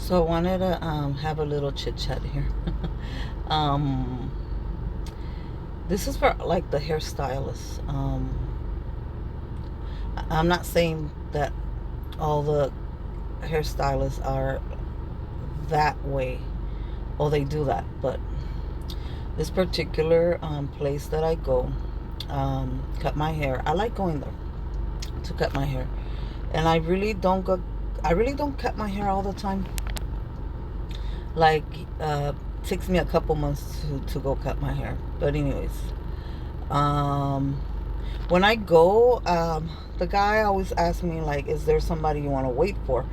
So I wanted to have a little chit chat here. um, this is for like the hairstylists. I'm not saying that all the hairstylists are that way or they do that, but this particular place that I go cut my hair. I like going there to cut my hair, and I really don't go. I really don't cut my hair all the time. Like, takes me a couple months to go cut my hair. But anyways, um, when I go, the guy always asks me like, "Is there somebody you want to wait for?"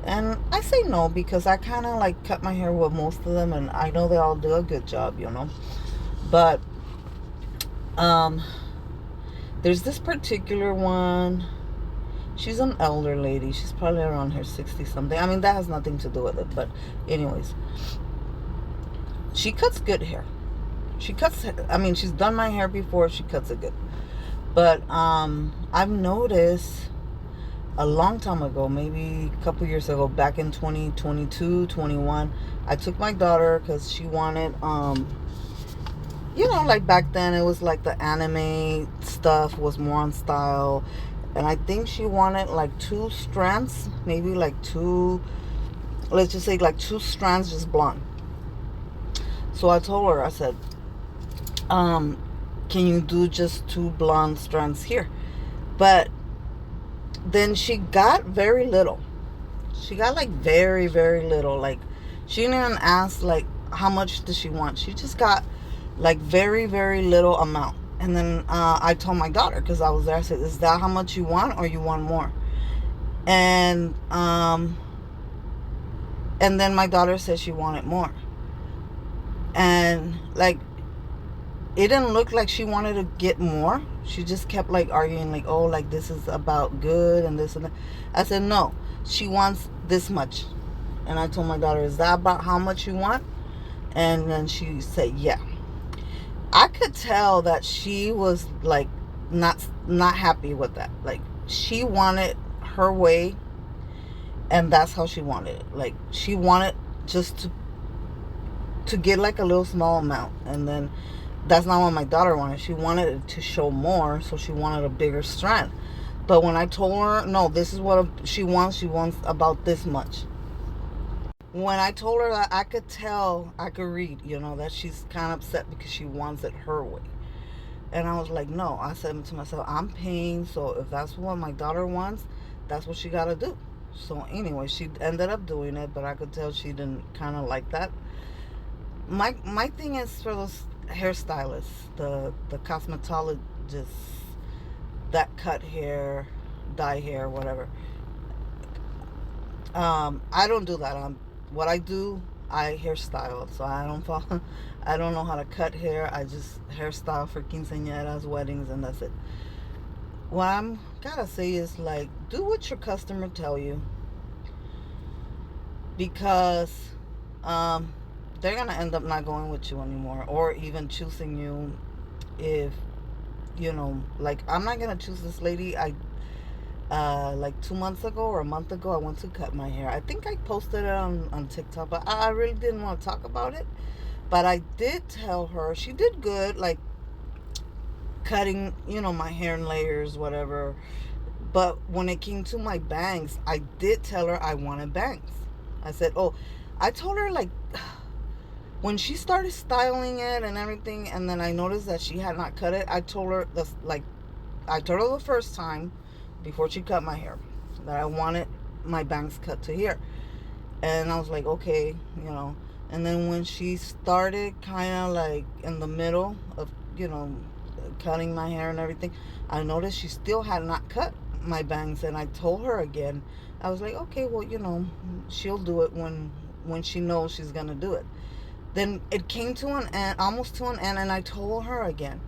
And I say no because I kind of like cut my hair with most of them, and I know they all do a good job. But um, there's this particular one. She's an elder lady. She's probably around her 60 something. I mean, that has nothing to do with it. But anyways, she cuts good hair. I mean, she's done my hair before. She cuts it good. But I've noticed a long time ago, maybe a couple years ago, back in 2022, 21, I took my daughter because she wanted, like back then it was like the anime stuff was more on style. And I think she wanted like two strands, maybe like two, let's just say like two strands just blonde. So I told her, I said, can you do just two blonde strands here? But then she got very little. She got like very, very little. Like, she didn't even ask like how much does she want. She just got like very, very little amount. And then I told my daughter, because I was there, I said, is that how much you want or you want more? And then my daughter said she wanted more. And like, it didn't look like she wanted to get more. She just kept like arguing like, oh, like this is about good and this and that. I said, no, she wants this much. And I told my daughter, is that about how much you want? And then she said, yeah. I could tell that she was like not happy with that. Like, she wanted her way, and that's how she wanted it. Like, she wanted just to get like a little small amount. And then that's not what my daughter wanted. She wanted it to show more, so she wanted a bigger strand. But when I told her, no, this is what she wants about this much. When I told her that, I could tell, I could read, that she's kind of upset because she wants it her way. And I was like, no. I said to myself, I'm paying, so if that's what my daughter wants, that's what she got to do. So anyway, she ended up doing it, but I could tell she didn't kind of like that. My thing is for those hairstylists, the cosmetologists that cut hair, dye hair, whatever. I don't do that. What I do, I hairstyle. So I don't follow. I don't know how to cut hair. I just hairstyle for quinceañeras, weddings, and that's it. What I'm gotta say is like, do what your customer tell you, because they're gonna end up not going with you anymore, or even choosing you. If like, I'm not gonna choose this lady. Like 2 months ago or a month ago, I went to cut my hair. I think I posted it on TikTok, but I really didn't want to talk about it. But I did tell her she did good, like cutting, my hair in layers, whatever. But when it came to my bangs, I did tell her I wanted bangs. I said, oh, I told her like, when she started styling it and everything, and then I noticed that she had not cut it, I told her the first time before she cut my hair that I wanted my bangs cut to here. And I was like, okay. And then when she started kind of like in the middle of, cutting my hair and everything, I noticed she still had not cut my bangs. And I told her again, I was like, okay, well, she'll do it when she knows she's going to do it. Then it came to an end, almost to an end, and I told her again.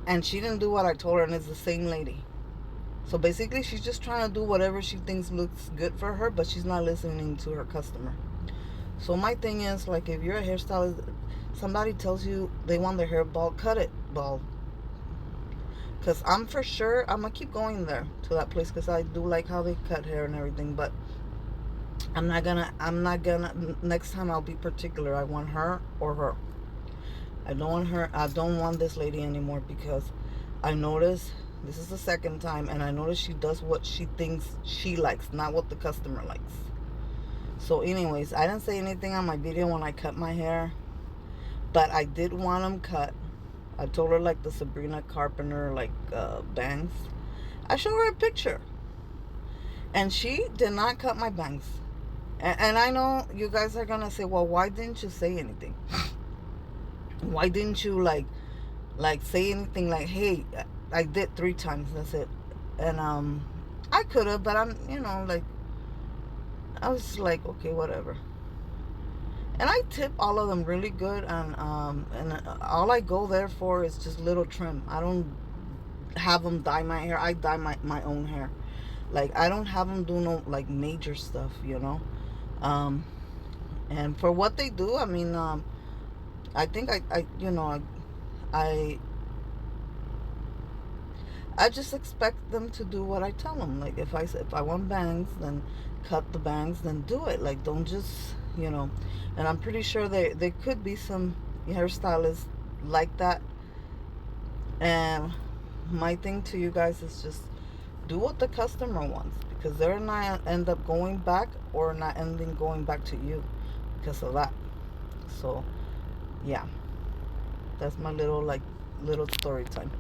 And she didn't do what I told her, and it's the same lady. So basically, she's just trying to do whatever she thinks looks good for her, but she's not listening to her customer. So my thing is, like, if you're a hairstylist, somebody tells you they want their hair bald, cut it bald. Because I'm for sure, I'm going to keep going there to that place, because I do like how they cut hair and everything. But I'm not gonna next time I'll be particular. I want her or her. I don't want this lady anymore, because I notice this is the second time, and I notice she does what she thinks she likes, not what the customer likes. So anyways, I didn't say anything on my video when I cut my hair, but I did want them cut. I told her like the Sabrina Carpenter like bangs. I showed her a picture, and she did not cut my bangs. And I know you guys are gonna say, well, why didn't you say anything? Why didn't you like say anything like, hey, I did 3 times, that's it. And I could have, but I'm, like, I was like, okay, whatever. And I tip all of them really good, and all I go there for is just little trim. I don't have them dye my hair. I dye my own hair. Like, I don't have them do no like major stuff, um and for what they do, I mean, I think I I just expect them to do what I tell them. Like, if I want bangs, then cut the bangs, then do it. Like, don't just, And I'm pretty sure there could be some hairstylists like that. And my thing to you guys is just do what the customer wants, because they're not end up going back, or not ending going back to you because of that. So yeah, that's my little story time.